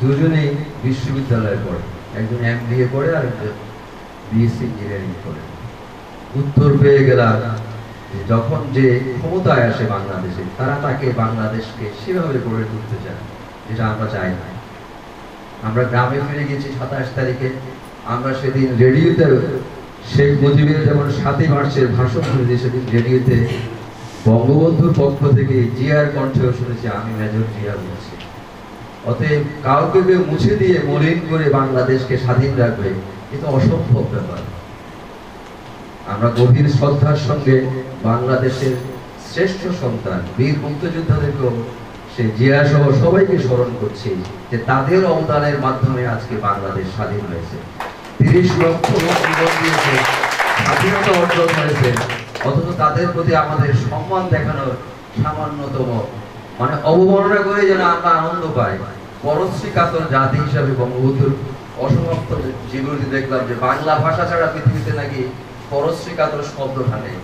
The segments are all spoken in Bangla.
দুজনেই বিশ্ববিদ্যালয়ে পড়ে, একজন MBA করে আর একজন BSc ইঞ্জিনিয়ারিং করে। উত্তর পেয়ে গেলাম যখন যে ক্ষমতায় আসে বাংলাদেশে, তারা তাকে বাংলাদেশকে সেভাবে গড়ে তুলতে চায় যেটা আমরা চাই না। আমরা গ্রামে ফিরে গেছি 27 তারিখে। আমরা সেদিন রেডিওতে শেখ মুজিবের যেমন 7ই মার্চের ভাষণ শুনেছি, সেদিন রেডিওতে বঙ্গবন্ধুর পক্ষ থেকে জিয়ার কণ্ঠেও শুনেছি, আমি মেজর জিয়া বলছি। অতএব কাউকে কেউ মুছে দিয়ে মলিন করে বাংলাদেশকে স্বাধীন রাখবে, এটা অসম্ভব ব্যাপার। আমরা গভীর শ্রদ্ধার সঙ্গে বাংলাদেশের শ্রেষ্ঠ সন্তান বীর মুক্তিযোদ্ধাদেরকেও সে জিয়া সহ সবাইকে স্মরণ করছি যে তাদের অবদানের মাধ্যমে আজকে বাংলাদেশ স্বাধীন হয়েছে। 30 লক্ষ লোক জীবন দিয়েছে, স্বাধীনতা অর্জন হয়েছে, অথচ তাদের প্রতি আমাদের সম্মান দেখানোর সামান্যতম অবমাননা করে যেন আমরা আনন্দ পাই। পরশ্রী কাতর জাতি হিসাবে বঙ্গবন্ধুর অসমাপ্ত জীবনী দেখলাম যে বাংলা ভাষা ছাড়া পৃথিবীতে নাকি পরশ্রী কাতর শব্দটা নেই।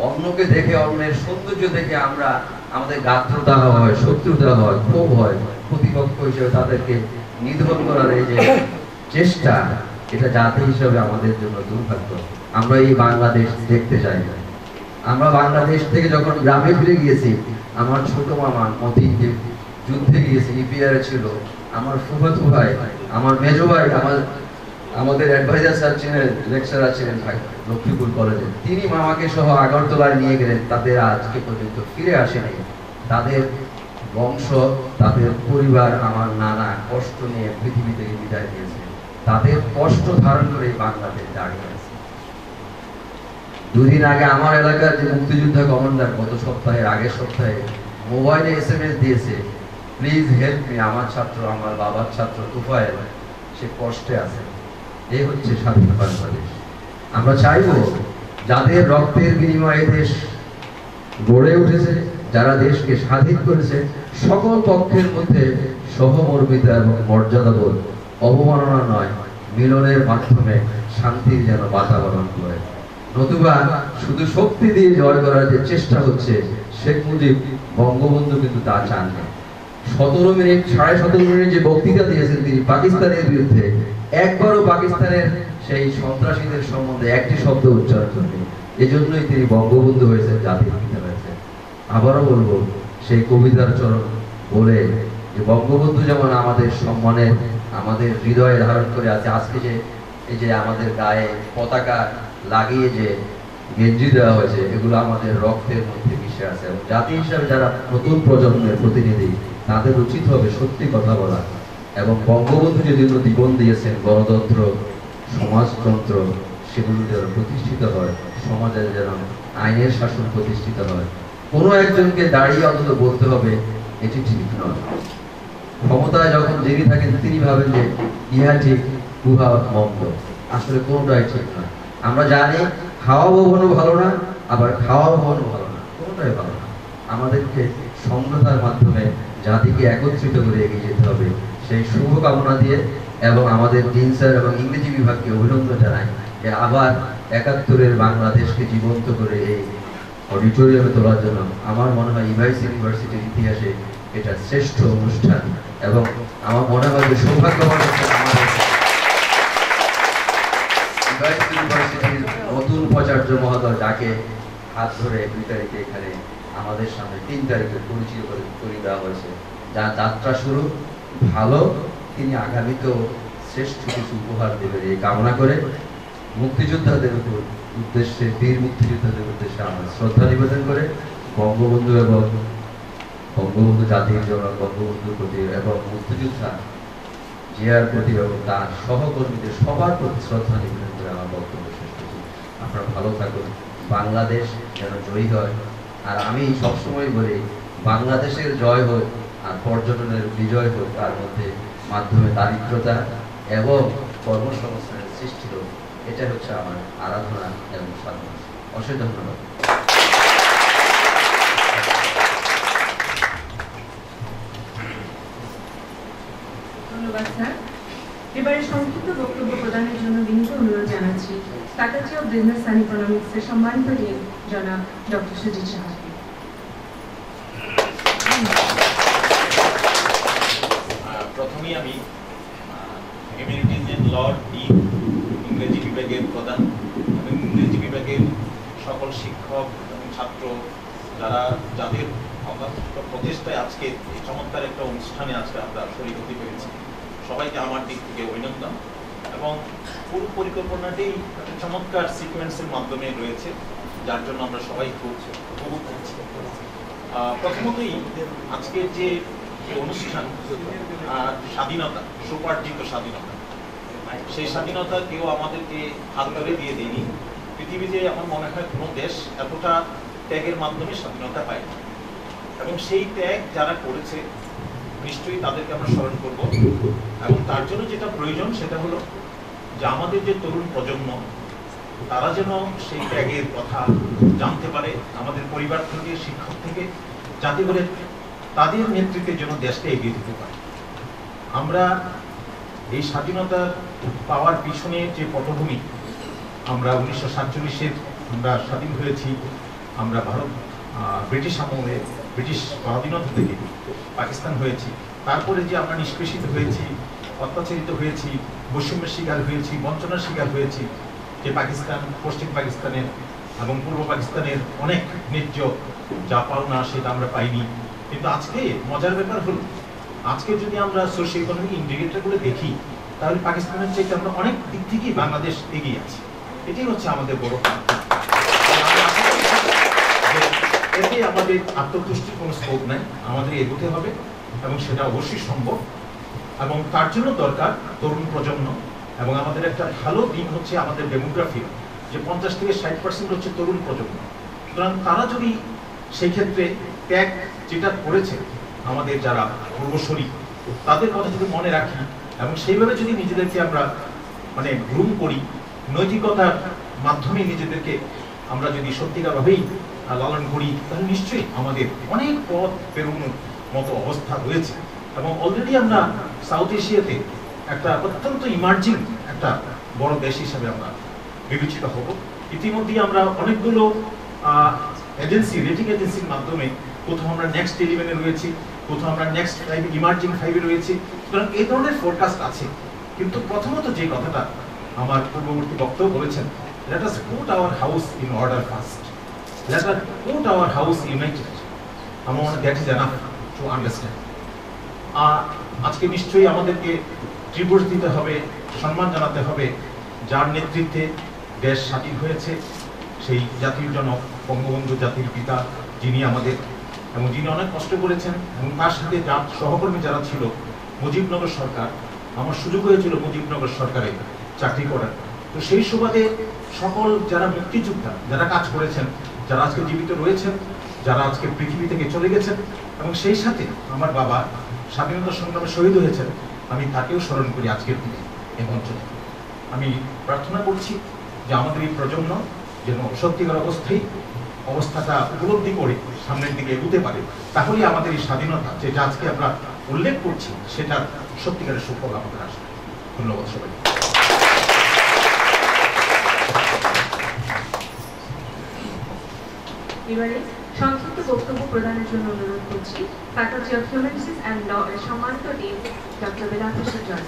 অন্যকে দেখে, অন্যের সৌন্দর্য দেখে আমরা আমাদের গাত্রতা হয়, শত্রুতা হয়, ক্ষোভ হয়, প্রতিপক্ষ হিসেবে তাদেরকে নিধন করার এই যে চেষ্টা, এটা জাতি হিসাবে আমাদের জন্য দুর্ভাগ্য। আমরা এই বাংলাদেশ দেখতে চাই না। আমরা বাংলাদেশ থেকে যখন গ্রামে ফিরে গিয়েছি, আমার ছোট মামা মতি যে যুদ্ধে গিয়েছে, EPR ছিল, আমার ফুফাতো ভাই, আমার মেজো ভাই, আমাদের অ্যাডভাইজার স্যার ছিলেন, লেকচারার ছিলেন লক্ষ্মীপুর কলেজে, তিনি মামাকে সহ আগরতলায় নিয়ে গেলেন। তাদের আজকে পর্যন্ত ফিরে আসেনি। তাদের বংশ, তাদের পরিবার, আমার নানা কষ্ট নিয়ে পৃথিবী থেকে বিদায় দিয়েছে। তাদের কষ্ট ধারণ করে বাংলাদেশ দাঁড়িয়ে আছে। দুদিন আগে আমার এলাকার যে মুক্তিযোদ্ধা কমান্ডার গত সপ্তাহের আগের সপ্তাহে মোবাইলে SMS দিয়েছে, প্লিজ হেল্প মি, আমার ছাত্র, আমার বাবার ছাত্র তুফায়েল, সে কষ্টে আছে। এই হচ্ছে স্বাধীন বাংলাদেশ। আমরা চাইব যাদের রক্তের বিনিময়ে দেশ গড়ে উঠেছে, যারা দেশকে স্বাধীন করেছে, সকল পক্ষের মধ্যে সহমর্মিতা এবং মর্যাদাবোধ, অবমাননা নয়, মিলনের মাধ্যমে শান্তির যেন বাতাবরণ করে। নতুবা শুধু শক্তি দিয়ে জয় করার যে চেষ্টা হচ্ছে, শেখ মুজিব বঙ্গবন্ধু কিন্তু তা চান না। 17 মিনিট 17.5 মিনিট যে বক্তৃতা দিয়েছেন তিনি পাকিস্তানের বিরুদ্ধে, একবারও পাকিস্তানের সেই সন্ত্রাসীদের সম্বন্ধে একটি শব্দ উচ্চারণ করেন। এজন্যই তিনি বঙ্গবন্ধু হয়েছেন, জাতির পিতা হয়েছেন। আবারও বলবো, সেই কবিতার চরণ বলে যে বঙ্গবন্ধু যেমন আমাদের সম্মানের, আমাদের হৃদয়ে ধারণ করে আছে। আজকে যে এই যে আমাদের গায়ে পতাকা লাগিয়ে যে গেঞ্জি দেওয়া হয়েছে, এগুলো আমাদের রক্তের মধ্যে মিশে আছে। এবং জাতি হিসাবে যারা নতুন প্রজন্মের প্রতিনিধি, তাদের উচিত হবে সত্যি কথা বলা। এবং বঙ্গবন্ধু যে জন্য জীবন দিয়েছেন, গণতন্ত্র, সমাজতন্ত্র, সেগুলো যেন প্রতিষ্ঠিত হয়, সমাজে যেন আইনের শাসন প্রতিষ্ঠিত হয়। কোনো একজনকে দাঁড়িয়ে অন্তত বলতে হবে এটি ঠিক নয়। ক্ষমতায় যখন যিনি থাকেন তিনি ভাবেন যে ইহা ঠিক, উহা মন্দ। আসলে কোনটাই ঠিক নয়। আমরা জানি হাওয়া ভবনও ভালো না, আবার খাওয়া ভবনও ভালো না, কোনটাই ভালো না। আমাদেরকে সমঝোতার মাধ্যমে জাতিকে একত্রিত করে এগিয়ে যেতে হবে। সেই শুভকামনা দিয়ে এবং আমাদের ডিন স্যার এবং ইংরেজি বিভাগকে অভিনন্দন জানাই যে আবার 71-এর বাংলাদেশকে জীবন্ত করে এই অডিটোরিয়ামে তোলার জন্য আমার মনে হয় ইভাইস ইউনিভার্সিটির ইতিহাসে এটা শ্রেষ্ঠ অনুষ্ঠান। এবং আমার মনে হয় যে সৌভাগ্যবান হচ্ছে আমাদের ইভাইস ইউনিভার্সিটির নতুন উপাচার্য মহোদয়, যাকে হাত ধরে 2 তারিখে এখানে আমাদের সামনে 3 তারিখে পরিচিত করে দেওয়া হয়েছে। যার যাত্রা শুরু ভালো, তিনি আগামীতেও শ্রেষ্ঠ কিছু উপহার দেবেন এই কামনা করে মুক্তিযোদ্ধাদের উদ্দেশ্যে, বীর মুক্তিযোদ্ধাদের উদ্দেশ্যে আমরা শ্রদ্ধা নিবেদন করে বঙ্গবন্ধু এবং বঙ্গবন্ধু জাতির জনক বঙ্গবন্ধুর প্রতি এবং মুক্তিযোদ্ধা জিয়ার প্রতি এবং তার সহকর্মীদের সবার প্রতি শ্রদ্ধা নিবেদন করে আমার বক্তব্য শেষ করছি। আপনারা ভালো থাকুন, বাংলাদেশ যেন জয়ী হয়। আর আমি সবসময় বলি, বাংলাদেশের জয় হোক আর পর্যটনের বিজয় হোক, তার মধ্যে মাধ্যমে দারিদ্রতা এবং কর্মসংস্থানের সৃষ্টি হোক। এটা হচ্ছে আমার আরাধনা এবং সাধনা। অশেষ ধন্যবাদ। ধন্যবাদ স্যার। এবারে সংক্ষিপ্ত বক্তব্য প্রদানের জন্য বিনীত অনুরোধ জানাচ্ছি ফ্যাকাল্টি অফ বিজনেস অ্যান্ড ইকোনমিক্সের সম্মানিত ডিন জনাব ডক্টর সুজিত সাহাকে। প্রথম প্রথমেই আমি হিউম্যানিটিজ এন্ড ল ডিন ইংরেজি বিভাগের প্রধান এবং ইংরেজি বিভাগের সকল শিক্ষক এবং ছাত্র যাদের প্রচেষ্টায় আজকে এই চমৎকার একটা অনুষ্ঠানে আজকে আমরা শরীর হতে পেরেছি, সবাইকে আমার দিক থেকে অভিনন্দন। এবং পুরো পরিকল্পনাটি একটা চমৎকার সিকোয়েন্সের মাধ্যমে রয়েছে, যার জন্য আমরা সবাই খুব উপভোগ করছি। প্রথমতই আজকের যে অনুষ্ঠান, স্বাধীনতা, সুপার্জিত স্বাধীনতা, সেই স্বাধীনতা কেউ আমাদেরকে হাত ধরে দিয়ে দেয়নি। পৃথিবীতে আমার মনে হয় কোনো দেশ এতটা ত্যাগের মাধ্যমে স্বাধীনতা পায় না, এবং সেই ত্যাগ যারা করেছে নিশ্চয়ই তাদেরকে আমরা স্মরণ করব। এবং তার জন্য যেটা প্রয়োজন সেটা হলো যে আমাদের যে তরুণ প্রজন্ম, তারা যেন সেই ত্যাগের কথা জানতে পারে আমাদের পরিবার থেকে, শিক্ষক থেকে, যাতে করে তাদের নেতৃত্বের জন্য দেশকে এগিয়ে দিতে পারে। আমরা এই স্বাধীনতা পাওয়ার পিছনে যে পটভূমি, আমরা 1947-এর আমরা স্বাধীন হয়েছি, আমরা ব্রিটিশ আমলে, ব্রিটিশ স্বাধীনতা থেকে পাকিস্তান হয়েছি, তারপরে যে আমরা নিষ্পেষিত হয়েছি, অত্যাচারিত হয়েছি, বৈষম্যের শিকার হয়েছি, বঞ্চনার শিকার হয়েছি, যে পাকিস্তান, পশ্চিম পাকিস্তানের এবং পূর্ব পাকিস্তানের অনেক ন্যায্য যা পাওনা সেটা আমরা পাইনি। কিন্তু আজকে মজার ব্যাপার হলো, আজকে যদি আমরা সোশ্যাল ইকোনমিক ইন্ডিকেটরগুলো দেখি, তাহলে পাকিস্তানের চাইতে আমরা অনেক দিক থেকেই বাংলাদেশ এগিয়ে আছে। এটাই হচ্ছে আমাদের বড় পার্থক্য। এতে আমাদের আত্মতুষ্টির কোনো স্কোপ নাই, আমাদের এগোতে হবে এবং সেটা অবশ্যই সম্ভব। এবং তার জন্য দরকার তরুণ প্রজন্ম, এবং আমাদের একটা ভালো দিক হচ্ছে আমাদের ডেমোগ্রাফি, যে 50 থেকে 60% হচ্ছে তরুণ প্রজন্ম। সুতরাং তারা যদি সেই ক্ষেত্রে ত্যাগ যেটা করেছে আমাদের যারা পূর্বসূরি, তাদের কথা যদি মনে রাখি এবং সেইভাবে যদি নিজেদেরকে আমরা গ্রুম করি, নৈতিকতার মাধ্যমে নিজেদেরকে আমরা যদি সত্যিকারভাবেই লালন করি, তাহলে নিশ্চয়ই আমাদের অনেক পথ পেরোনোর মতো অবস্থা রয়েছে। এবং অলরেডি আমরা সাউথ এশিয়াতে একটা অত্যন্ত ইমার্জিং একটা বড় দেশ হিসাবে আমরা বিবেচিত হব। ইতিমধ্যে আমরা অনেকগুলো এজেন্সি, রেটিং এজেন্সির মাধ্যমে কোথাও আমরা নেক্সট 11-এ রয়েছি, কোথাও আমরা নেক্সট 5 ইমার্জিং 5-এ রয়েছি। সুতরাং এই ধরনের ফোরকাস্ট আছে। কিন্তু প্রথমত যে কথাটা আমার পূর্ববর্তী বক্তব্য বলেছেন, let us put our house in order first, let us put our house united, among that is enough to understand. আজকে নিশ্চয়ই আমাদেরকে ত্রিভুজ দিতে হবে, সম্মান জানাতে হবে যার নেতৃত্বে দেশ স্বাধীন হয়েছে, সেই জাতির জনক বঙ্গবন্ধু জাতির পিতা, যিনি আমাদের এবং যিনি অনেক কষ্ট করেছেন, এবং তার সাথে যার সহকর্মী যারা ছিল, মুজিবনগর সরকার, আমার সুযোগ হয়েছিল মুজিবনগর সরকারে চাকরি করার। তো সেই সুবাদে সকল যারা মুক্তিযোদ্ধা, যারা কাজ করেছেন, যারা আজকে জীবিত রয়েছেন, যারা আজকে পৃথিবী থেকে চলে গেছেন, এবং সেই সাথে আমার বাবা স্বাধীনতা সংগ্রামে শহীদ হয়েছেন, আমি তাকেও স্মরণ করি আজকের দিনে এই মঞ্চ থেকে। আমি প্রার্থনা করছি যে আমাদের এই প্রজন্ম যেন সত্যিকার অবস্থাটা উপলব্ধি করে সামনের দিকে এগোতে পারে, তাহলে আমাদের এই স্বাধীনতা যেটা আজকে আমরা উল্লেখ করছি সেটা সত্যিকারের সুফল আমাদের আসবে। ধন্যবাদ সবাই। এবারে সংক্ষিপ্ত বক্তব্য প্রদানের জন্য অনুরোধ করছি faculty of humanities and law এর সম্মানিত ডিন ডক্টর বেদান্ত জয়।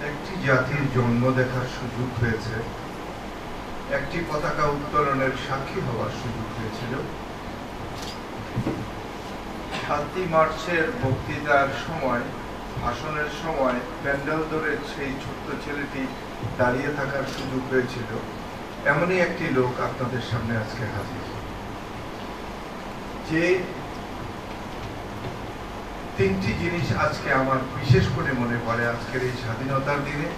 একটি জাতির জন্ম দেখার সুযোগ হয়েছে, একটি পতাকা উত্তোলনের সাক্ষী হওয়ার সুযোগ হয়েছিল। 7ই মার্চের বক্তৃতার সময়, ভাষণের সময় প্যান্ডেল ধরে সেই ছোট্ট ছেলেটি দাঁড়িয়ে থাকার সুযোগ হয়েছিল। এমনই একটি লোক আপনাদের সামনে আজকে হাজির, যে 3টি জিনিস আজকে আমার বিশেষ করে মনে পড়ে আজকের এই স্বাধীনতার দিনে।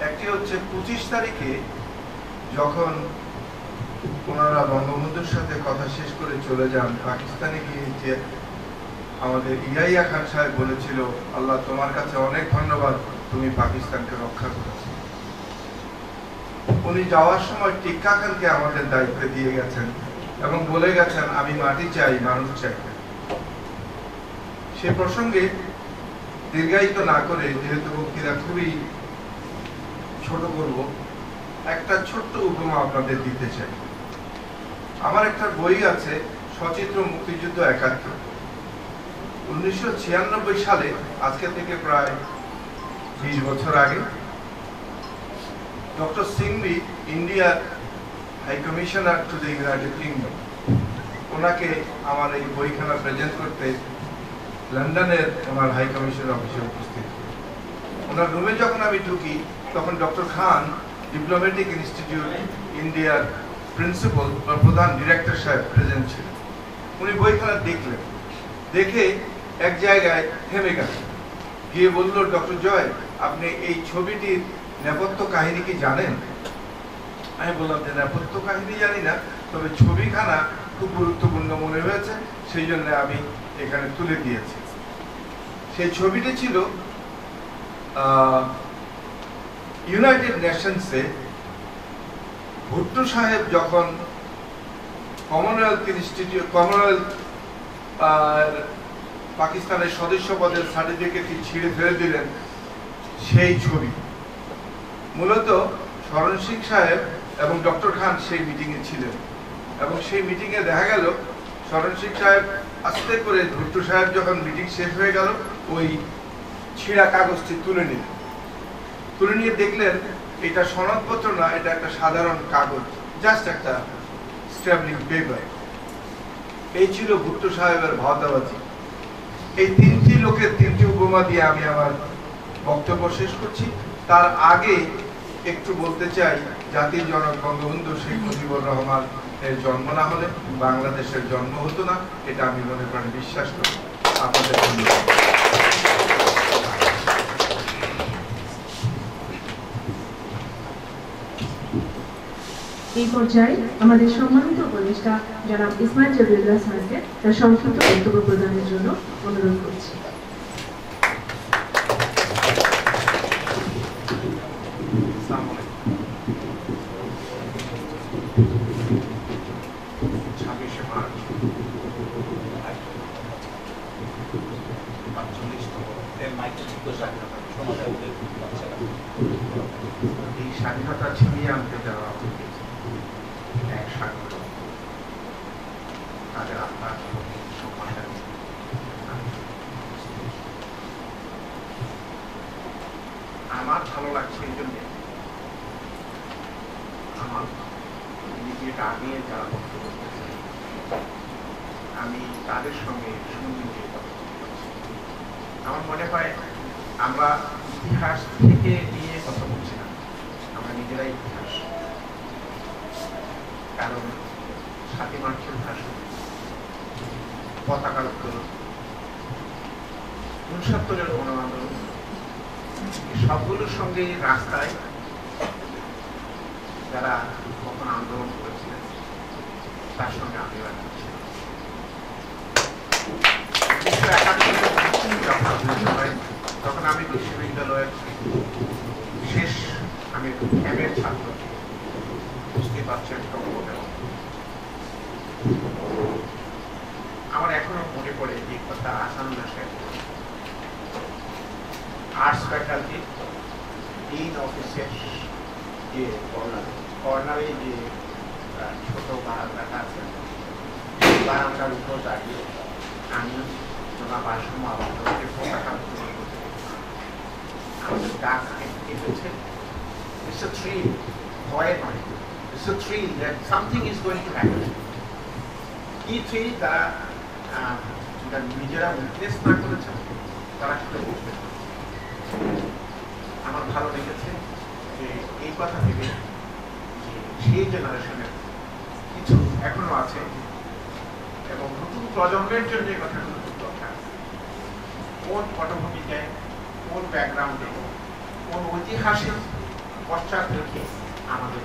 একটি হচ্ছে 25 তারিখে যখন ওনারা বঙ্গবন্ধুর সাথে কথা শেষ করে চলে যান, পাকিস্তানে গিয়ে যে আমাদের ইয়াহিয়া খান সাহেব বলেছিল, আল্লাহ তোমার কাছে অনেক ধন্যবাদ, তুমি পাকিস্তানকে রক্ষা করেছো। উনি যাওয়ার সময় টিক্কা খানকে আমাদের দায়িত্বে দিয়ে গেছেন এবং বলে গেছেন, আমি মাটি চাই, মানুষ চাই। সে প্রসঙ্গে দীর্ঘায়িত না করে, যেহেতু বক্তৃতা খুবই ছোট করব, একটা ছোট্ট উপমা আপনাদের দিতে চাই। আমার একটা বই আছে, সচিত্র মুক্তিযুদ্ধ ৭১। 1996 সালে, আজকে থেকে প্রায় 20 বছর আগে, ডক্টর সিংভি, ইন্ডিয়ার high commissioner to the United Kingdom, ওনাকে আমার এই বইখানা প্রেজেন্ট করতে লন্ডনের ওনার হাই কমিশনের অফিসে উপস্থিত। ওনার রুমে যখন আমি ঢুকি, তখন ডক্টর খান, ডিপ্লোম্যাটিক ইনস্টিটিউট ইন্ডিয়ার প্রিন্সিপাল বা প্রধান ডিরেক্টর সাহেব প্রেজেন্ট ছিলেন। উনি বইখানা দেখলেন, দেখে এক জায়গায় থেমে গেলেন, গিয়ে বলল, ডক্টর জয়, আপনি এই ছবিটির নেপথ্য কাহিনী কি জানেন? আমি বললাম যে নেপথ্য কাহিনী জানি না, তবে ছবিখানা খুব গুরুত্বপূর্ণ মনে হয়েছে, সেই জন্য আমি এখানে তুলে দিয়েছি। সেই ছবিটি ছিল ইউনাইটেড নেশনসে ভুট্টো সাহেব যখন কমনওয়েলথ পাকিস্তানের সদস্য পদের সার্টিফিকেটটি ছিঁড়ে ফেলে দিলেন, সেই ছবি। মূলত শরণ সিং সাহেব এবং ডক্টর খান সেই মিটিংয়ে ছিলেন, এবং সেই মিটিংয়ে দেখা গেল শরণ সিং সাহেব আস্তে করে ভুট্টো সাহেব যখন মিটিং শেষ হয়ে গেল, ওই ছিঁড়া কাগজটি তুলে নিয়ে দেখলেন এটা সনদপত্র না, এটা একটা সাধারণ কাগজ, জাস্ট একটা স্ট্যাম্পিং পেপার। এই ছিল ভুট্টো সাহেবের ভাওতাবাজি। এই তিনটি লোকের তিনটি উপমা দিয়ে আমি আমার বক্তব্য শেষ করছি। তার আগে একটু বলতে চাই, জাতির জনক বঙ্গবন্ধু শেখ মুজিবুর রহমান এর জন্ম না হলে বাংলাদেশের জন্ম হতো না, এটা আমি মনে প্রাণে বিশ্বাস করি। আপনাদের এই পর্যায়ে আমাদের সম্মানিত উপদেষ্টা জনাব ইসমাইল জলিলুল্লাহ স্যারকে তার সংক্ষিপ্ত বক্তব্য প্রদানের জন্য অনুরোধ করছি। এই স্বাধীনতা ছিনিয়ে আনতে যাওয়া এক স্বাধীনতা, তাদের আত্মার আমার ভালো লাগছে এই জন্য, আমার নিজেকে আগিয়ে যারা বক্তব্য করছে, আমি তাদের সঙ্গে সুন্দর কথা বলছি। আমার মনে হয় আমরা ইতিহাস থেকে নিয়ে কথা বলছি না, আমরা নিজেরাই ইতিহাস। কারণ ৭ই মার্চের ভাষণ, পতাকা উত্তোলন, ৬৯-এর গণ আন্দোলন, সবগুলোর সঙ্গে রাস্তায় যারা কখন আন্দোলন করেছিলেন তার সঙ্গে আমি তখন আমি বিশ্ববিদ্যালয়ের শেষ, আমি এমএর ছাত্র, বুঝতে পারছেন আমার এখনো মনে পড়ে এই কথা। আসানুল্লাহ সাহেব আর্টস ফ্যাকাল্টি ডিন অফিসের যে কর্নারে যে ছোট বারান্দাটা আছে, বারান্দার উপর দাঁড়িয়ে আমি জনাব আসম আবহাওয়াকে পতাকা উত্তোলন করতে আমাদের ডাক এসেছে। It's a thrill, ভয় নয়, it's a thrill that something is going to happen. এই থ্রিল তারা নিজেরা উইটনেস না করেছেন, তারা সেটা বুঝবে। আমার ভালো লেগেছে যে এই কথা ভেবে যে সেই জেনারেশনের কিছু এখনো আছে এবং নতুন প্রজন্মের জন্য এই কথাগুলো খুব দরকার। কোন পটভূমিতে, কোন ব্যাকগ্রাউন্ডে, কোন ঐতিহাসিক পশ্চাৎ রেখে আমাদের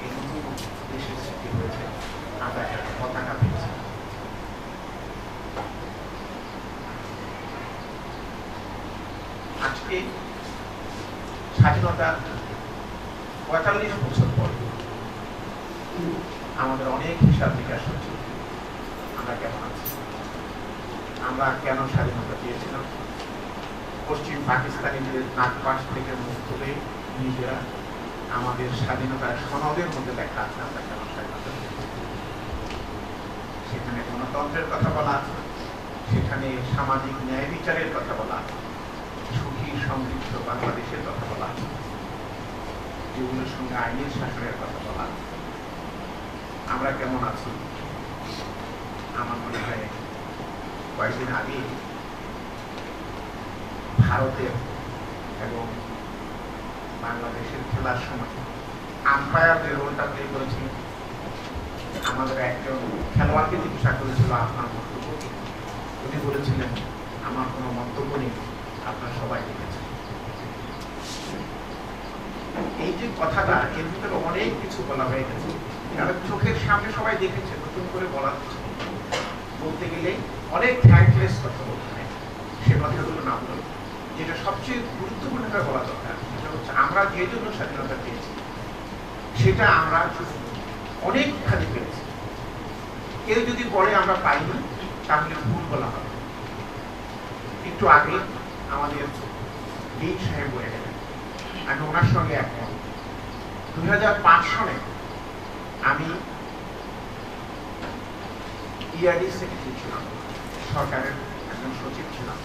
এই নতুন দেশের সৃষ্টি হয়েছে, আমরা একটা পতাকা পেয়েছি। আজকে স্বাধীনতার ৪৫ বছর পর আমাদের অনেক হিসাব নিকাশ হচ্ছে, আমরা কেমন আছি, আমরা কেন স্বাধীনতা পেয়েছিলাম। পশ্চিম পাকিস্তানিদের নাক পাশ থেকে মুখ তুলে নিজেরা আমাদের স্বাধীনতার সনদের মধ্যে লেখা আছে আমরা কেন স্বাধীনতা পেয়েছি। সেখানে গণতন্ত্রের কথা বলা আছে, সেখানে সামাজিক ন্যায় বিচারের কথা বলা আছে, সুখী সমৃদ্ধ বাংলাদেশের কথা বলা আছে, যেগুলোর সঙ্গে আইনের শাসনের কথা বলা আছে। আমরা কেমন আছি? আমার মনে হয় কয়েকদিন আগে ভারতের এবং বাংলাদেশের খেলার সময় আম্পায়ার যে রোলটা প্লে করেছিল, আমাদের একজন খেলোয়াড়কে জিজ্ঞাসা করেছিল আপনার বক্তব্য কি, উনি বলেছিলেন আমার কোনো মন্তব্য নেই, আপনারা সবাই দেখেছেন। এই যে কথাটা, এর ভিতরে অনেক কিছু বলা হয়ে গেছে, কারণ চোখের সামনে সবাই দেখেছে, নতুন করে বলা কিছু বলতে গেলে অনেক থ্যাঙ্কলেস কথা বলতে হয়। সে কথাগুলো না বলে যেটা সবচেয়ে গুরুত্বপূর্ণভাবে বলা দরকার, সেটা হচ্ছে আমরা যে জন্য স্বাধীনতা পেয়েছি সেটা আমরা অনেকখানি পেয়েছি। কেউ যদি বলে আমরা পাইনি, তাহলে ভুল বলা হবে। একটু আগে আমাদের ডিন সাহেব বলে গেলেন, আমি ওনার সঙ্গে একমত। 2005 সনে আমি ইআরডি সেক্রেটারি ছিলাম, সরকারের একজন সচিব ছিলাম।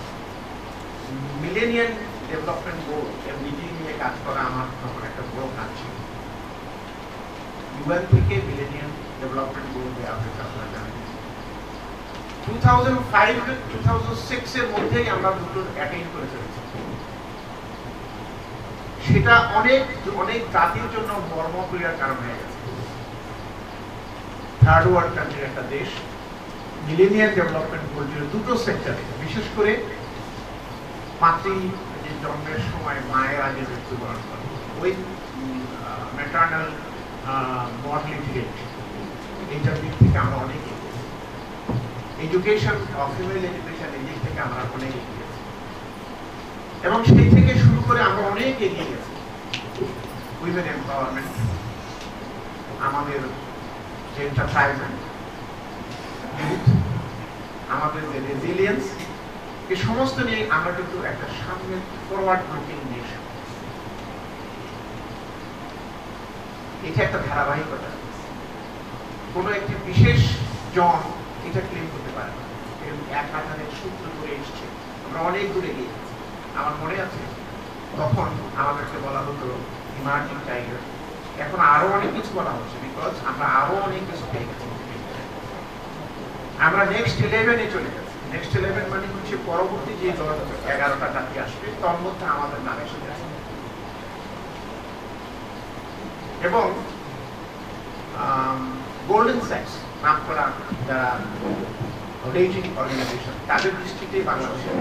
মিলেনিয়াম ডেভেলপমেন্ট বোর্ড এমডিজি নিয়ে কাজ করা আমার তখন একটা বড় কাজ ছিল। ইউএন থেকে মিলেনিয়াম ডেভেলপমেন্ট বোর্ড দেওয়া হয়েছে, আপনারা জানেন। 2005-2006 এর মধ্যেই আমরা দুটো অ্যাটেইন করে ফেলেছি। সেটা অনেক অনেক জাতির জন্য মর্মপ্রিয়ার কারণ হয়ে গেছে। থার্ড ওয়ার্ল্ড কান্ট্রির একটা দেশ মিলেনিয়াম ডেভেলপমেন্ট গোলটির দুটো সেক্টরে, বিশেষ করে মাতৃ যে জন্মের সময় মায়ের আগে মৃত্যুবরণ করে, ওই ম্যাটার্নাল মর্টালিটি রেট, এইটার দিক থেকে আমরা অনেক এডুকেশন অফ ফিমেল এডুকেশন, এই দিক থেকে আমরা অনেক এগিয়ে গেছি। এবং সেই থেকে শুরু করে আমরা অনেক এগিয়ে গেছি। উইমেন এম্পাওয়ারমেন্ট, আমাদের যে এন্টারপ্রাইজমেন্ট, আমাদের যে রেজিলিয়েন্স, এই সমস্ত নিয়ে আমরা কিন্তু একটা সামনে ফরওয়ার্ড লুকিং নেশন। এটা একটা ধারাবাহিকতা, কোনো একটি বিশেষ জন এটা ক্লেম করতে পারে না। এক আধারের সূত্র ধরে এসছে, আমরা অনেক দূরে গিয়ে গেছি। আমার মনে আছে তখন আমাদেরকে বলা হতো ইমার্জিং টাইগার, এখন আরো অনেক কিছু বলা হচ্ছে, বিকজ আমরা আরো অনেক কিছু পেয়ে গেছি। আমরা নেক্সট 11-এ চলে গেছি। নেক্সট 11 মানে হচ্ছে পরবর্তী যে 11টা জাতি আসবে, তার মধ্যে আমাদের নাম এসে গেছে। এবং গোল্ডেন স্যাক্স নাম করা যারা রেটিং অর্গানাইজেশন, তাদের দৃষ্টিতে বাংলাদেশের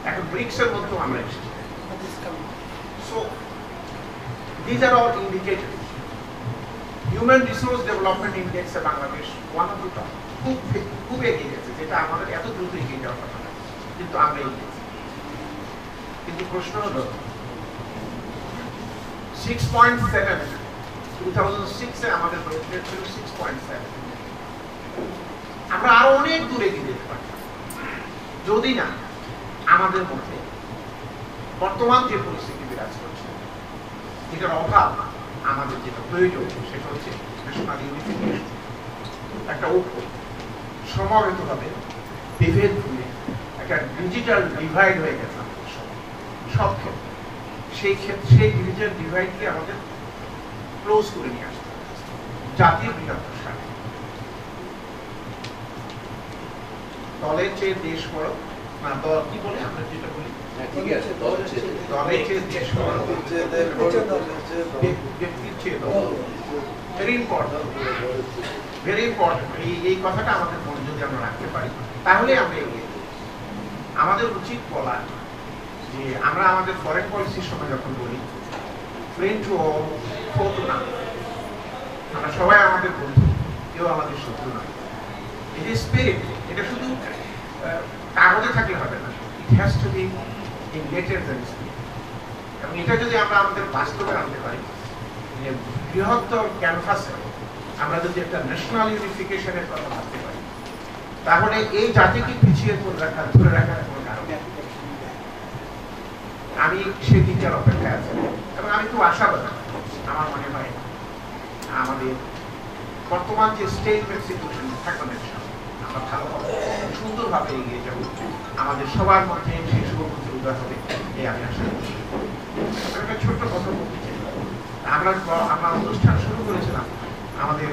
এখন ব্রিক্স এর মধ্যেও আমরা এসেছি। So these are all indicator. Human resource development ইন্ডেক্সে Bangladesh one of the top, খুব এগিয়ে গেছে, যেটা আমাদের এত দ্রুত এগিয়ে যাওয়ার কথা না, কিন্তু আমরা এগিয়ে গেছি। কিন্তু প্রশ্ন হলো 6.7, 2006-এ আমাদের গ্রোথ রেট ছিল 6.7। আমরা আরো অনেক দূরে এগিয়ে যেতে পারতাম যদি না আমাদের মধ্যে বর্তমান যে পরিস্থিতি বিরাজ করছে, এটার অভাব আমাদের যেটা প্রয়োজন, সেটা হচ্ছে ন্যাশনাল ইউনিফিকেশন, একটা ঐক্য, সমবেতভাবে বিভেদ ভুলে একটা ডিজিটাল ডিভাইড হয়ে গেছে আমাদের সব ক্ষেত্রে। সেই ক্ষেত্রে সেই ডিজিটাল ডিভাইডকে আমাদের ক্লোজ করে নিয়ে আসতে হবে জাতির বৃহত্তর স্বার্থে। দলের চেয়ে দেশ বড় না, দল কি বলে আমরা যেটা বলি, দলের চেয়ে দেশ বড়, ব্যক্তির চেয়ে দল। Very important, very important. এই কথাটা আমাদের মনে যদি আমরা রাখতে পারি, তাহলে আমরা এগিয়ে যাই। আমাদের উচিত বলা যে আমরা আমাদের ফরেন পলিসির সময় যখন বলি ফ্রেন্ড টু অল, ফো টু নান, আমরা সবাই আমাদের বন্ধু, কেউ আমাদের শত্রু নয়। এই যে স্পিরিট, এটা শুধু কাগজে থাকলে হবে না, it has to be in letters and spirit. এবং এটা যদি আমরা আমাদের বাস্তবে আনতে পারি, যে বৃহত্তর ক্যানভাসে আমরা যদি একটা ন্যাশনাল ইউনিফিকেশনের কথা ভাবতে পারি, তাহলে এই জাতিকে পিছিয়ে ধরে রাখার কোনো কারণ নেই। আমি সেদিকের অপেক্ষায় আছি এবং আমি খুব আশাবাদী। আমার মনে হয় আমাদের বর্তমান যে স্টেটমেন্ট সিচুয়েশন থাকবে আমরা ভালোভাবে সুন্দরভাবে এগিয়ে যাব, আমাদের সবার মধ্যে সেই শুভমূর্তি উদয় হবে এই আমি আশা করি। একটা ছোট্ট কথা বলতে চাই, আমরা অনুষ্ঠান শুরু করেছিলাম আমাদের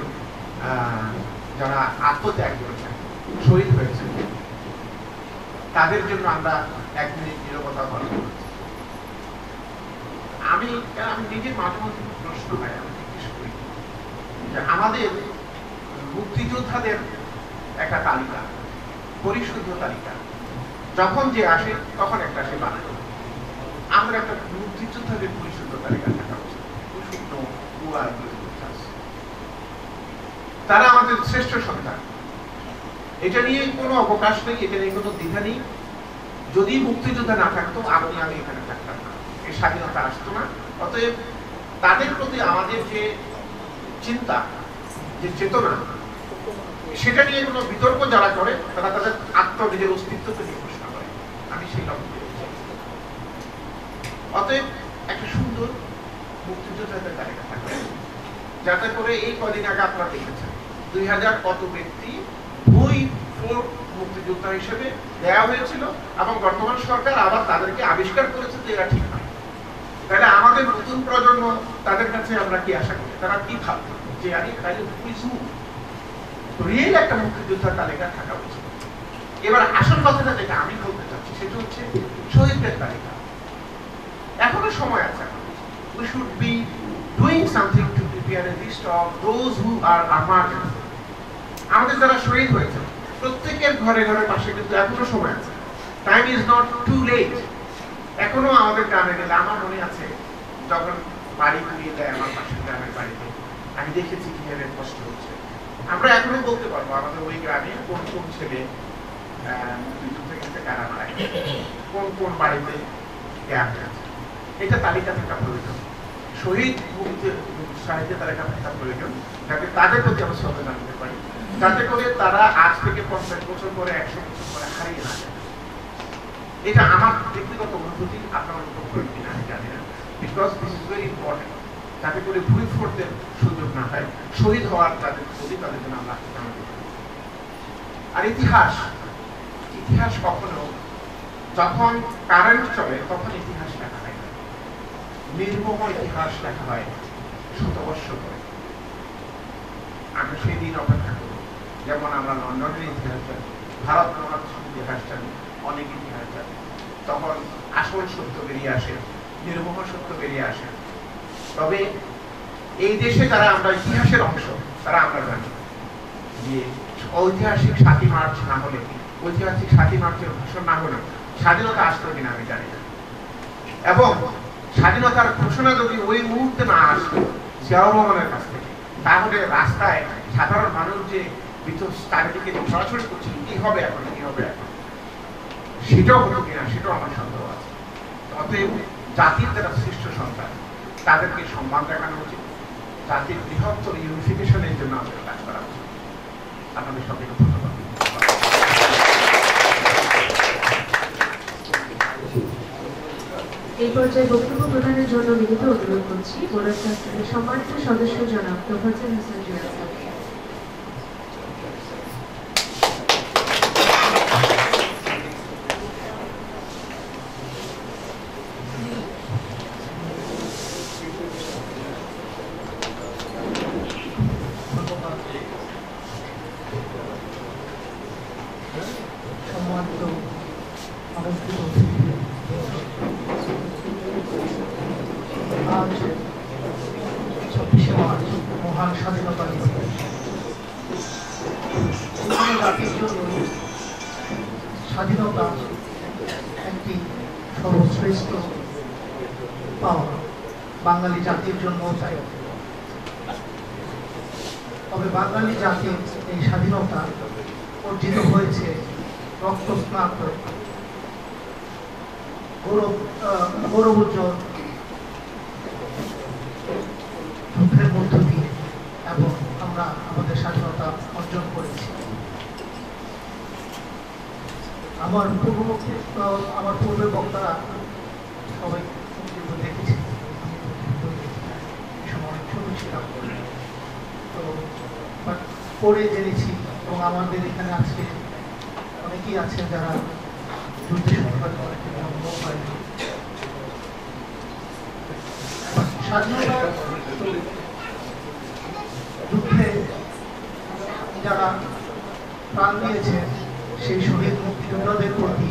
যারা আত্মত্যাগ করেছেন, শহীদ হয়েছে, তাদের জন্য আমরা 1 মিনিট নীরবতা পালন করেছি। আমি নিজের মাঝে মধ্যে প্রশ্ন হয়, আমি জিজ্ঞেস করি যে আমাদের মুক্তিযোদ্ধাদের একটা তালিকা, পরিশুদ্ধ তালিকা, যখন যে আসে তখন একটা সে বানায়। আমাদের একটা মুক্তিযোদ্ধাদের পরিশুদ্ধ তালিকা থাকা উচিত। তারা আমাদের শ্রেষ্ঠ সন্তান, এটা নিয়ে কোনো অবকাশ নেই, এটা নিয়ে কোনো দ্বিধা নেই। যদি মুক্তিযোদ্ধা না থাকতো আমি এখানে থাকতাম না, এই স্বাধীনতা আসতো না। অতএব তাদের প্রতি আমাদের যে চিন্তা, যে চেতনা, সেটা নিয়ে কোনো বিতর্ক যারা করে তারা তাদের নিজের অস্তিত্বকে নিয়ে প্রশ্ন করে। আমি সেই লক্ষ্য করেছি। অতএব একটা সুন্দর মুক্তিযোদ্ধাদের তালিকা থাকবে, যাতে করে এই কদিন আগে আপনারা দেখেছেন 2000 কত ব্যক্তি মুক্তিযোদ্ধা হিসেবে দেওয়া হয়েছিল এবং বর্তমান সরকার আবার তাদেরকে আবিষ্কার করেছে যে এরা ঠিক নয়। তাহলে আমাদের নতুন প্রজন্ম তাদের কাছে আমরা কি আশা করি, তারা কি ভাববে যে আমি তাহলে রিয়েল একটা মুক্তিযোদ্ধার তালিকা থাকা উচিত। এবার আসল কথাটা যেটা আমি বলতে চাচ্ছি সেটা হচ্ছে শহীদদের তালিকা। এখনো সময় আছে, we should be doing something to prepare a list of those who are martyred. আমাদের যারা শহীদ হয়েছে প্রত্যেকের ঘরে ঘরে পাশে কিন্তু এখনো সময় আছে। Time is not too late. এখনো আমাদের গ্রামে গেলে আমার মনে আছে যখন বাড়ি ঘুরিয়ে দেয় আমার পাশের গ্রামের বাড়িতে, আমি দেখেছি কিভাবে কষ্ট হচ্ছে। আমরা এখনো বলতে পারবো আমাদের ওই গ্রামে কোন কোন ছেলে মুক্তিযুদ্ধে গেছে, কারা মারা গেছে, কোন বাড়িতে ক্যাম্প আছে। এটা তালিকা থাকা প্রয়োজন, শহীদ সাহিত্যে তালিকা থাকা প্রয়োজন, যাতে তাদের প্রতি আমরা শ্রদ্ধা জানাতে পারি, যাতে করে তারা আজ থেকে 50 বছর পরে 100 বছর পরে হারিয়ে না যায়। এটা আমার ব্যক্তিগত অনুভূতি, আপনারা উপভোগ করেন কিনা আমি জানি না, because this is very important, যাতে করে ভুল ফোরদের সুযোগ না হয়, শহীদ হওয়ার তাদের প্রতি তাদের জন্য আমরা জানাতে পারি। আর ইতিহাস কখনো যখন কারেন্ট চলে তখন ইতিহাস লেখা হয় না, নির্মম ইতিহাস লেখা হয় শতবর্ষ করে। আমরা সেই দিন অপেক্ষা করব, যেমন আমরা লন্ডনের ইতিহাস জানি, ভারত মহাদেশের ইতিহাস জানি, অনেক ইতিহাস জানি। তখন আসল সত্য বেরিয়ে আসে, নির্মম সত্য বেরিয়ে আসে। তবে এই দেশে যারা আমরা ইতিহাসের অংশ, তারা আমরা জানি যে ঐতিহাসিক 7ই মার্চ না হলে, ঐতিহাসিক 7ই মার্চের ঘোষণা না হলে স্বাধীনতা আসতো কিনা আমি জানি না। এবং স্বাধীনতার ঘোষণা যদি ওই মুহূর্তে না আসতো জিয়াউর রহমানের কাছ থেকে, তাহলে রাস্তায় সাধারণ মানুষ যে চারিদিকে সরাসরি করছিল কি হবে এখন, সেটাও হতো কিনা সেটাও আমার সন্দেহ আছে। অতএব জাতির যারা শ্রেষ্ঠ সন্তান তাদেরকে সম্মান দেখানো উচিত, জাতির বৃহত্তর ইউনিফিকেশনের জন্য আমাদের কাজ করা উচিত। আপনাদের সবাইকে ধন্যবাদ। এই পর্যায়ে বক্তব্য প্রদানের জন্য বিনীত অনুরোধ করছি বোর্ড ট্রাস্টের সম্মানিত সদস্য জনাব তোফাজ্জল হোসেন জুয়েল স্যারকে। স্বাধীনতা একটি সর্বশ্রেষ্ঠ পাওয়া, বাঙালি জাতির জন্য তাই। তবে বাঙালি জাতির এই স্বাধীনতা অর্জিত হয়েছে রক্তস্নাত গৌরবোজ্জ্বল যুদ্ধের মধ্য দিয়ে, এবং আমরা আমাদের স্বাধীনতা অর্জন করেছি। আমার পূর্বের বক্তারা সবাই পড়ে জেনেছি এবং আমাদের এখানে আজকে অনেকেই আছেন যারা যুদ্ধে সংঘাত হয়নি। স্বাধীনতা যুদ্ধে যারা প্রাণ দিয়েছেন সেই শহীদ মুক্তিযোদ্ধাদের প্রতি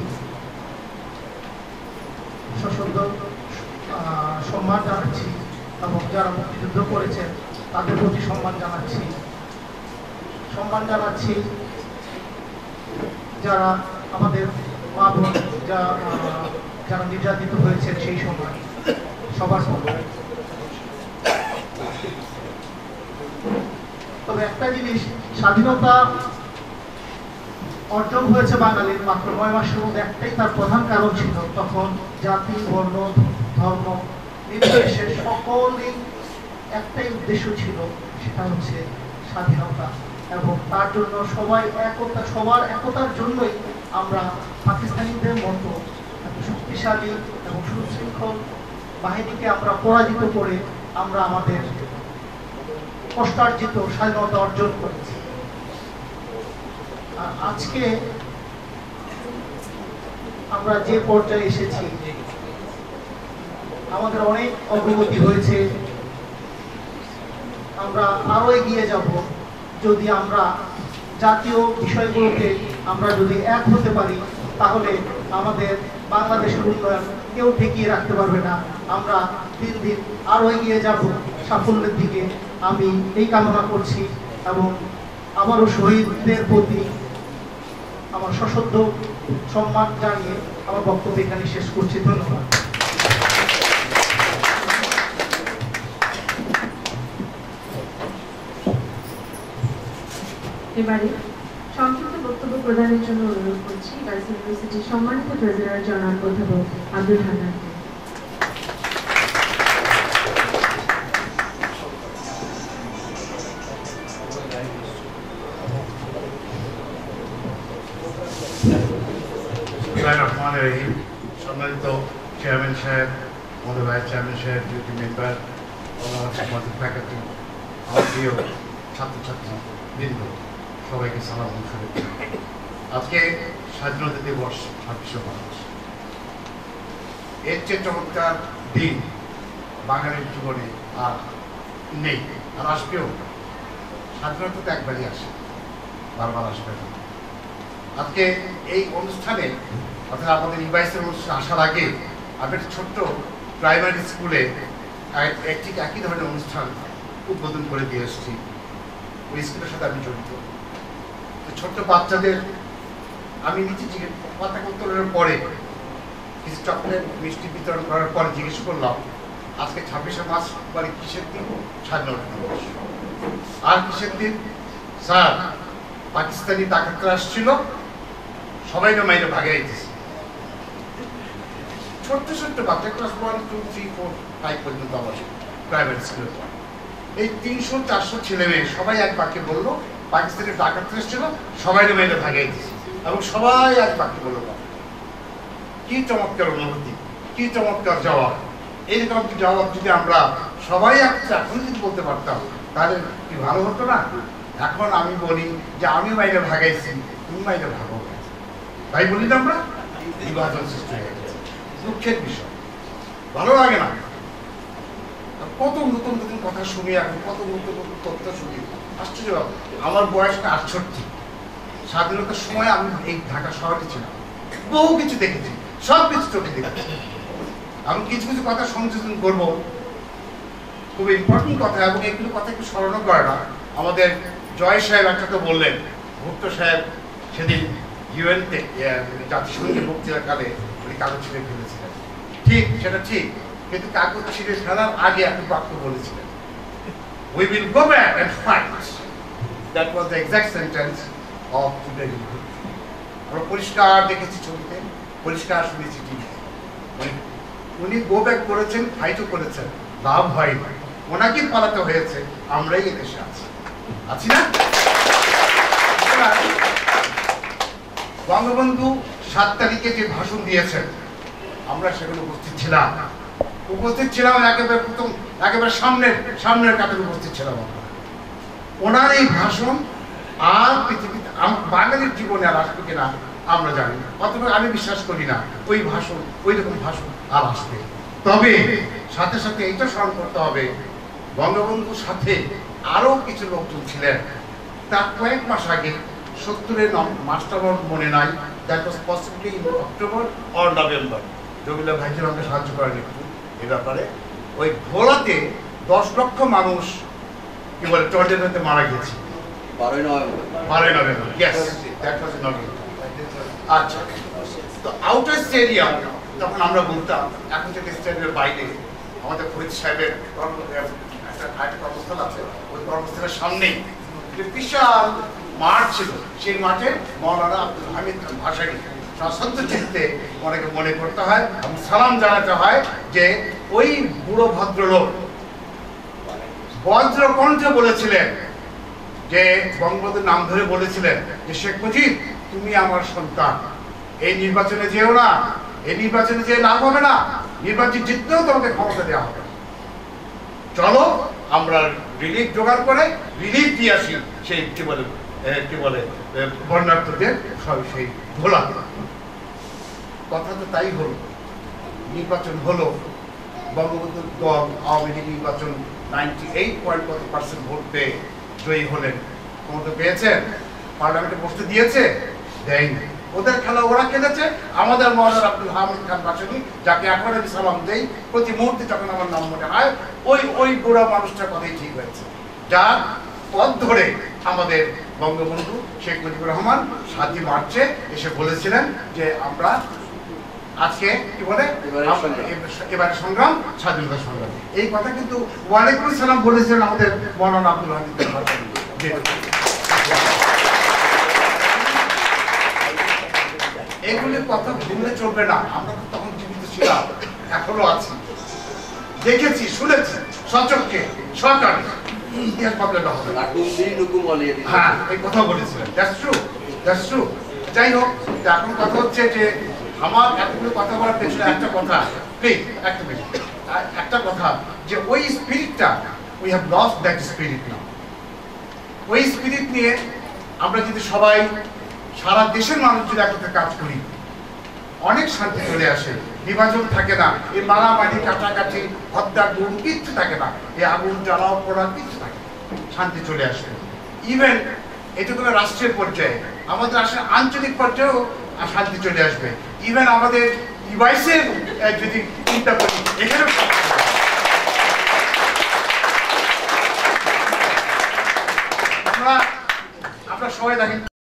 সশ্রদ্ধ সম্মান জানাচ্ছি এবং যারা মুক্তিযুদ্ধ করেছেন তাদের প্রতি সম্মান জানাচ্ছি যারা আমাদের মা বোন যারা নির্যাতিত হয়েছেন সেই সময় সবার সম্মান। তবে একটা জিনিস, স্বাধীনতা অর্জন হয়েছে বাঙালির মাত্র 9 মাসের মধ্যে, একটাই তার প্রধান কারণ ছিল তখন জাতি বর্ণ ধর্ম নির্বিশেষে সকলেই একটাই উদ্দেশ্য ছিল, সেটা হচ্ছে স্বাধীনতা। এবং তার জন্য সবার একতার জন্যই আমরা পাকিস্তানিদের মতো এত শক্তিশালী এবং সুশৃঙ্খল বাহিনীকে আমরা পরাজিত করে আমরা আমাদের কষ্টার্জিত স্বাধীনতা অর্জন করেছি। আর আজকে আমরা যে পর্যায়ে এসেছি, আমাদের অনেক অগ্রগতি হয়েছে, আমরা আরো এগিয়ে যাব যদি আমরা জাতীয় বিষয়গুলোতে আমরা যদি এক হতে পারি, তাহলে আমাদের বাংলাদেশের উন্নয়ন কেউ ঠেকিয়ে রাখতে পারবে না। আমরা দিন দিন আরো এগিয়ে যাব সাফল্যের দিকে, আমি এই কামনা করছি। এবং আমারও শহীদদের প্রতি আমার সশ্রদ্ধ সম্মান জানিয়ে আমার বক্তব্য এখানে শেষ করছি। ধন্যবাদ। এবারে সংক্ষিপ্ত বক্তব্য প্রদানের জন্য অনুরোধ করছি গার্লস ইউনিভার্সিটির সম্মানিত ট্রেজারার জনাব অধ্যাপক আব্দুল হান্নানকে। সম্মানিত চেয়ারম্যান সাহেব, আমাদের ভাইস চেয়ারম্যান সাহেব, ডিউটি মেম্বার, আমাদের ফ্যাকাল্টি, আমার প্রিয় ছাত্রছাত্রী বৃন্দ, সবাইকে সালাম ও শুভেচ্ছা। আজকে স্বাধীনতা দিবস 26শে মার্চ। এর চেয়ে চমৎকার দিন বাঙালির জীবনে আর নেই, আর আসবেও। স্বাধীনতা তো একবারই আসে, বারবার আসবে না। আজকে এই অনুষ্ঠানে, অর্থাৎ আমাদের ইউআইসির অনুষ্ঠানে আসার আগে আমি একটা ছোট্ট প্রাইমারি স্কুলে ঠিক একই ধরনের অনুষ্ঠান উদ্বোধন করে দিয়ে এসেছি। ওই স্কুলের সাথে আমি জড়িত। ছোট্ট বাচ্চাদের আমি নিচে কথা উত্তরের পরে কিছু চকলেট মিষ্টি বিতরণ করার পরে জিজ্ঞেস করলাম, আজকে 26শে মার্চ মানে কিসের দিন? স্বাধীনতা দিবস। আর কিসের দিন? স্যার, পাকিস্তানি ডাকাতরা আসছিল, সবাই মাইনে ভাগে আইতেছে। ছোট্ট ছোট্ট বাচ্চা, ক্লাস 1, 2, 3, 4, 5 পর্যন্ত আমার প্রাইভেট স্কুলে। এই 300-400 ছেলে মেয়ে সবাই এক বাক্যে বললো, পাকিস্তানের ডাকাতরা এসেছিল, সবাই মাইনে ভাগে আইতেছে। এবং সবাই এক বাক্যে বললো। কি চমৎকার অনুভূতি, কি চমৎকার জবাব! এইরকম জবাব যদি আমরা সবাই এখন যদি বলতে পারতাম, তাহলে কি ভালো হতো না? এখন আমি বলি যে আমি মাইনে ভাগাইছি, তুমি মাইনে ভাগো, তাই বলি না আমরা? বিভাজন সৃষ্টি হয়ে গেছে। দুঃখের বিষয়, ভালো লাগে না। কত নতুন নতুন কথা শুনি, এখন কত নতুন নতুন তথ্য শুনি। আশ্চর্য, আমার বয়সটা 68। স্বাধীনতার সময় আমি এই ঢাকা শহরে ছিলাম, বহু কিছু দেখেছি, সব কিছু চোখে দেখেছি। আমি কিছু কিছু কথা সংযোজন করবো, খুব ইম্পর্টেন্ট কথা, এবং এগুলো কথা একটু স্মরণ করে না। আমাদের জয় সাহেব একটা তো বললেন, ভুট্টো সাহেব সেদিন ইউএনতে জাতিসংঘে বক্তৃতাকালে উনি কাগজ ছিঁড়ে ফেলেছিলেন। ঠিক, সেটা ঠিক, কিন্তু কাগজ ছিঁড়ে ফেলার আগে একটা বাক্য বলেছিলেন, we will go back and fight. That was the exact sentence of today. আমরা পরিষ্কার দেখেছি ছবিতে, পরিষ্কার শুনেছি টিভিতে। উনি গো ব্যাক করেছেন, ফাইটও করেছেন, লাভ হয়নি, ওনাকে পালাতে হয়েছে। আমরাই এদেশে আছি না? বঙ্গবন্ধু 7 তারিখে যে ভাষণ দিয়েছেন, আমরা সেগুলো উপস্থিত ছিলাম, একেবারে প্রথম, একেবারে সামনের কাতারে উপস্থিত ছিলাম। ওনার এই ভাষণ আর পৃথিবীতে বাঙালির জীবনে আর আসবে কিনা আমরা জানি না, অথবা আমি বিশ্বাস করি না ওই ভাষণ, ওই রকম ভাষণ আর আসবে। তবে সাথে সাথে এইটা স্মরণ করতে হবে, বঙ্গবন্ধুর সাথে আরো কিছু লোকজন ছিলেন। তার কয়েক মাস আগে 70-এর মাসটা আমার মনে নাই, that was possibly in October or November. Rabiullah ভাইকে আমাকে সাহায্য করেন একটু এ ব্যাপারে। ওই ভোলাতে 10 লক্ষ মানুষ কি বলে টর্নেডোতে মারা গেছে 12 November. Yes, that was November. আচ্ছা, তো আউটার স্টেডিয়াম তখন আমরা বলতাম, এখন থেকে স্টেডিয়ামের বাইরে আমাদের ফরিদ সাহেবের একটা কর্মস্থল আছে, ওই কর্মস্থলের সামনেই বিশাল মাঠ ছিল। সেই মাঠে মৌলানা আব্দুল হামিদ ভাসানী সন্ত চিত্তে অনেকে মনে করতে হয় এবং সালাম জানাতে হয় যে ওই বুড়ো ভদ্রলোক বজ্র কণ্ঠে বলেছিলেন যে বঙ্গবন্ধুর নাম ধরে বলেছিলেন যে শেখ মুজিব তুমি আমার সন্তান, এই নির্বাচনে যেও না, এই নির্বাচনে যে লাভ হবে না, নির্বাচন জিতলেও তোমাকে ক্ষমতা দেওয়া হবে, চলো আমরা রিলিফ জোগাড় করে রিলিফ দিয়ে আসি সেই কি বলে বর্ণার্থদের সব সেই ভোলা। কথা তো তাই হলো, নির্বাচন হলো, বঙ্গবন্ধুর দল আওয়ামী লীগ নির্বাচন 98% ভোট পেয়ে জয়ী হলেন। ক্ষমতা পেয়েছেন, পার্লামেন্টে বসতে দিয়েছে, দেয়নি। ওদের খেলা ওরা খেলেছে। আমাদের মৌলানা আব্দুল হামিদ খান ভাসানী, যাকে এখন আমি সালাম দেই প্রতি মুহূর্তে যখন আমার নাম মনে হয়, ওই বুড়া মানুষটার কথাই ঠিক হয়েছে, যার পথ ধরে আমাদের বঙ্গবন্ধু শেখ মুজিবুর রহমান 7 মার্চে এসে বলেছিলেন যে আমরা আজকে কি বলে এবারে সংগ্রাম, স্বাধীনতা সংগ্রাম। এই কথা কিন্তু ওয়ালাইকুম সালাম বলেছিলেন আমাদের মৌলানা আব্দুল হামিদ খান ভাসানী। এগুলির কথা ভুললে চলবে না। আমরা তো তখন জীবিত ছিলাম, এখনো আছি, দেখেছি, শুনেছি সচক্ষে, সরকারে ইতিহাস বদলাতে হবে। হ্যাঁ, এই কথা বলেছিলেন, দ্যাটস ট্রু, দ্যাটস ট্রু। যাই হোক, এখন কথা হচ্ছে যে আমার এতগুলো কথা বলার পেছনে একটা কথা, প্লিজ একটা মিনিট, একটা কথা, যে ওই স্পিরিটটা, we have lost that spirit now. ওই স্পিরিট নিয়ে আমরা যদি সবাই, সারা দেশের মানুষ যদি একসাথে কাজ করি, অনেক শান্তি চলে আসে, বিভাজন থাকে না, এই মারামারি কাটাকাটি হত্যা গুম কিচ্ছু থাকে না, এই আগুন জ্বালাও পোড়া কিচ্ছু থাকে না, শান্তি চলে আসে। ইভেন এটা কোনো রাষ্ট্রের পর্যায়ে, আমাদের আসলে আঞ্চলিক পর্যায়েও শান্তি চলে আসবে। ইভেন আমাদের ডিভাইসের যদি চিন্তা করি, এখানেও আমরা সবাই দেখেন